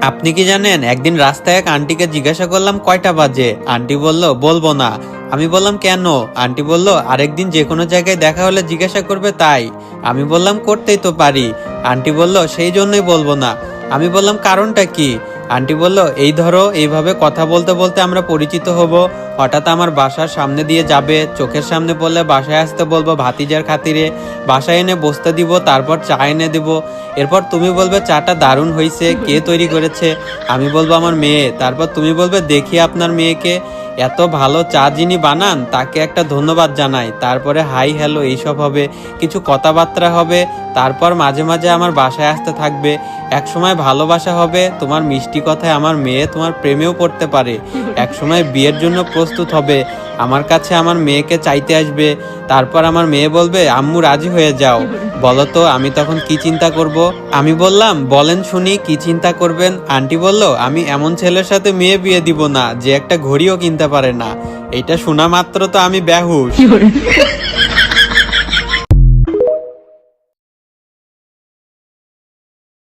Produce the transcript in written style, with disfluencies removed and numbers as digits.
আপনি কি জানেন, একদিন রাস্তায় এক আন্টিকে জিজ্ঞাসা করলাম কয়টা বাজে। আন্টি বলল বলবো না। আমি বললাম কেন? আন্টি বলল আরেকদিন যে কোনো জায়গায় দেখা হলে জিজ্ঞাসা করবে তাই। আমি বললাম করতেই তো পারি। আন্টি বলল সেই জন্যই বলবো না। আমি বললাম কারণটা কি? আন্টি বলল এই ধরো, এইভাবে কথা বলতে বলতে আমরা পরিচিত হব, হঠাৎ আমার বাসার সামনে দিয়ে যাবে, চোখের সামনে বললে বাসায় আসতে বলবো ভাতিজার খাতিরে, বাসায় এনে বসতে দিব, তারপর চা এনে দিব, এরপর তুমি বলবে চাটা দারুণ হয়েছে, কে তৈরি করেছে? আমি বলবো আমার মেয়ে। তারপর তুমি বলবে দেখি আপনার মেয়েকে, এত ভালো চা যিনি বানান তাকে একটা ধন্যবাদ জানাই। তারপরে হাই হ্যালো এইসব হবে, কিছু কথাবার্তা হবে, তারপর মাঝে মাঝে আমার বাসায় আসতে থাকবে। একসময় ভালোবাসা হবে, তোমার মিষ্টি কথায় আমার মেয়ে তোমার প্রেমেও পড়তে পারে। একসময় বিয়ের জন্য প্রস্তুত হবে, আমার কাছে আমার মেয়েকে চাইতে আসবে। তারপর আমার মেয়ে বলবে আম্মু রাজি হয়ে যাও। বলো তো আমি তখন কি চিন্তা করব? আমি বললাম বলেন শুনি কি চিন্তা করবেন? আন্টি বলল আমি এমন ছেলের সাথে মেয়ে বিয়ে দিব না যে একটা ঘড়িও কিনতে পারে না। এটা শোনা মাত্র তো আমি বেহুশ।